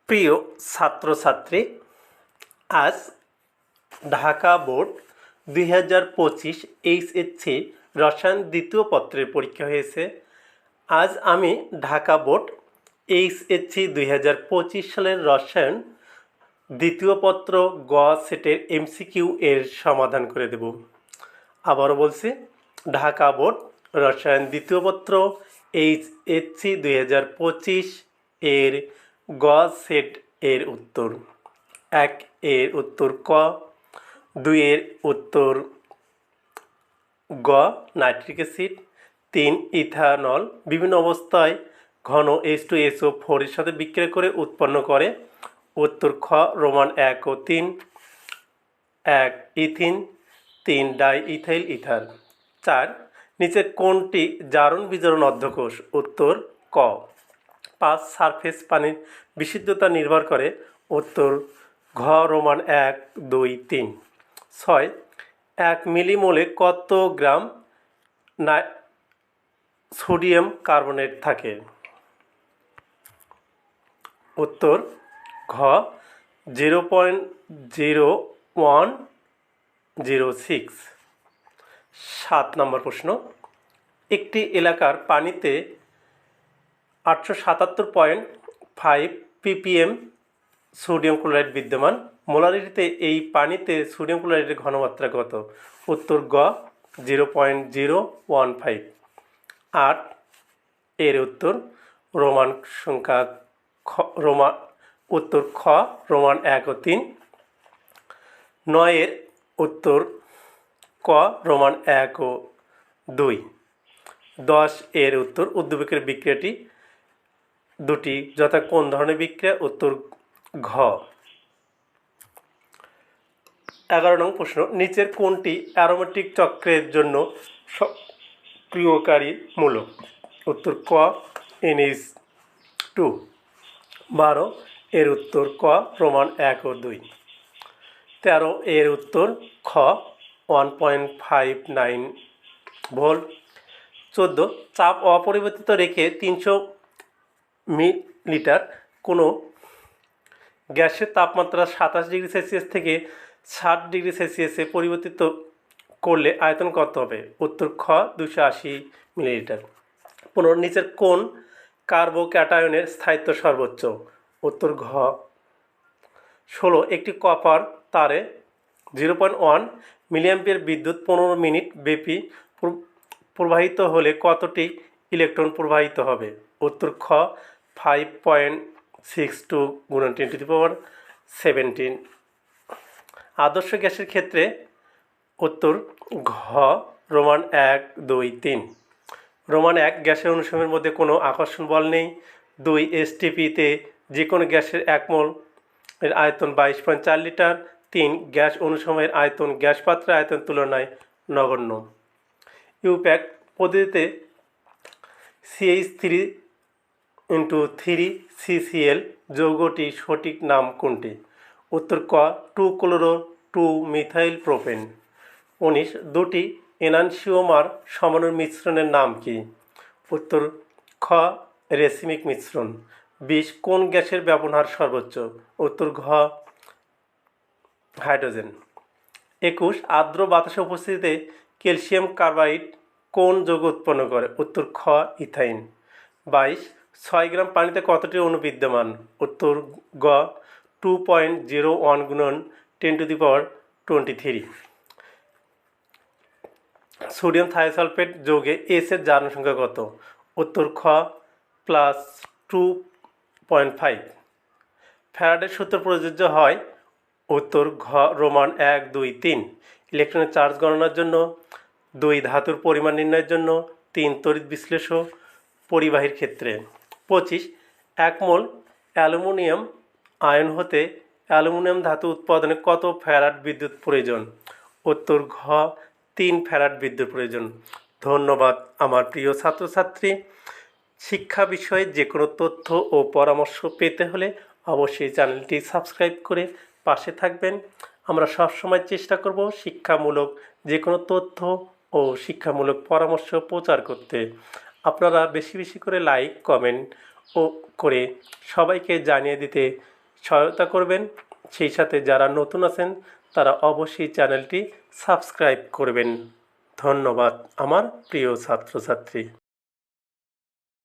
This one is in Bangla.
প্রিয় ছাত্রছাত্রী, আজ ঢাকা বোর্ড 2025 এইচএসসি রসায়ন দ্বিতীয় পত্রের পরীক্ষা হয়েছে। আজ আমি ঢাকা বোর্ড এইচএসসি 2025 সালের রসায়ন দ্বিতীয় পত্র গ সেটের এমসিকিউ এর সমাধান করে দেব। আবারও বলছি, ঢাকা বোর্ড রসায়ন দ্বিতীয় পত্র এইচএসসি 2025 এর গ সেট এর উত্তর। 1 এর উত্তর ক, 2 এর উত্তর গ নাইট্রিক অ্যাসিড, 3 ইথানল বিভিন্ন অবস্থায় ঘন H2SO4 এর সাথে বিক্রিয়া করে উৎপন্ন করে। উত্তর খ রোমান 1 ও 3, 1 ইথিন, 3 ডাই ইথাইল ইথার। 4 নিচের কোনটি জারণ বিজারণ অধ্যকোষ? উত্তর ক। 5 সারফেস পানির বিশুদ্ধতা নির্ভর করে। উত্তর ঘ রোমান 1, 2, 3। 6 1 মিলিমোলে কত গ্রাম সোডিয়াম কার্বনেট থাকে? উত্তর ঘ 0.0106। 7 নম্বর প্রশ্ন, একটি এলাকার পানিতে 877.5 ppm সোডিয়াম ক্লোরাইড বিদ্যমান। মোলারিটিতে এই পানিতে সোডিয়াম ক্লোরাইডের ঘনমাত্রা কত? উত্তর গ 0.015। 8 এর উত্তর রোমান সংখ্যা উত্তর খ রোমান 1 ও 3। 9 এর উত্তর ক রোমান 1 ও 2। 10 এর উত্তর উদ্দীপকের বিক্রিয়াটি দুটি যথা কোন ধরনের বিক্রিয়া? উত্তর ঘ। 11 নং প্রশ্ন, নিচের কোনটি অ্যারোমেটিক চক্রের জন্য সক্রিয়কারী মূলক? উত্তর ক NH2। 12 এর উত্তর ক রোমান 1 ও 2। 13 এর উত্তর খ 1.59 ভোল্ট। 14 চাপ অপরিবর্তিত রেখে 300 মিলিলিটার কোনো গ্যাসের তাপমাত্রা 27 ডিগ্রি সেলসিয়াস থেকে 60 ডিগ্রি সেলসিয়াসে পরিবর্তিত করলে আয়তন কত হবে? উত্তর খ 280 মিলিলিটার। 15 নিচের কোন কার্বোক্যাটায়নের স্থায়িত্ব সর্বোচ্চ? উত্তর ঘ 16 একটি কপার তারে 0.1 মিলিঅ্যাম্পিয়ার বিদ্যুৎ 15 মিনিট ব্যাপী প্রবাহিত হলে কতটি ইলেকট্রন প্রবাহিত হবে? উত্তর খ 5.62 × 10⁻17। আদর্শ গ্যাসের ক্ষেত্রে উত্তর ঘ রোমান 1, 2, 3। রোমান 1 গ্যাসের অনুসমূহের মধ্যে কোনো আকর্ষণ বল নেই। 2 STPতে যে কোনো গ্যাসের 1 মোল এর আয়তন 22.4 লিটার। 3 গ্যাস অনুসমূহের আয়তন গ্যাস পাত্রের আয়তন তুলনায় নগণ্য। ইউপ্যাক পদ্ধতিতে CH3 × 3 CCl যৌগটির সঠিক নাম কোনটি? উত্তর ক 2-chloro-2-মিথাইল প্রোপেন। 19 দুটি এনানসিওমার সমাণুর মিশ্রণের নাম কি? উত্তর খ রেসিমিক মিশ্রণ। 20 কোন গ্যাসের ব্যবহার সর্বোচ্চ? উত্তর ঘ হাইড্রোজেন। 21 আর্দ্র বাতাসের উপস্থিতিতে ক্যালসিয়াম কার্বাইড কোন যৌগ উৎপন্ন করে? উত্তর খ ইথাইন। 22 6 গ্রাম পানিতে কতটি অণু বিদ্যমান? উত্তর গ 2.01 × 10⁻23। সোডিয়াম থায়োসালফেট যৌগে এস এর জারণ সংখ্যা কত? উত্তর খ +2.5। ফ্যারাডের সূত্র প্রযোজ্য হয়? উত্তর ঘ রোমান 1, 2, 3। ইলেকট্রনের চার্জ গণনার জন্য। 2 ধাতুর পরিমাণ নির্ণয়ের জন্য। 3 তড়িৎ বিশ্লেষ পরিবাহীর ক্ষেত্রে। 25 1 মোল অ্যালুমিনিয়াম আয়ন হতে অ্যালুমিনিয়াম ধাতু উৎপাদনে কত ফ্যারাড বিদ্যুৎ প্রয়োজন? উত্তর ঘ 3 ফ্যারাড বিদ্যুৎ প্রয়োজন। ধন্যবাদ আমার প্রিয় ছাত্রছাত্রী। শিক্ষা বিষয়ে যে কোনো তথ্য ও পরামর্শ পেতে হলে অবশ্যই চ্যানেলটি সাবস্ক্রাইব করে পাশে থাকবেন। আমরা সবসময় চেষ্টা করব শিক্ষামূলক যে কোনো তথ্য ও শিক্ষামূলক পরামর্শ প্রচার করতে। আপনারা বেশি বেশি করে লাইক কমেন্ট ও করে সবাইকে জানিয়ে দিতে সহায়তা করবেন। সেই সাথে যারা নতুন আছেন তারা অবশ্যই চ্যানেলটি সাবস্ক্রাইব করবেন। ধন্যবাদ আমার প্রিয় ছাত্রছাত্রী।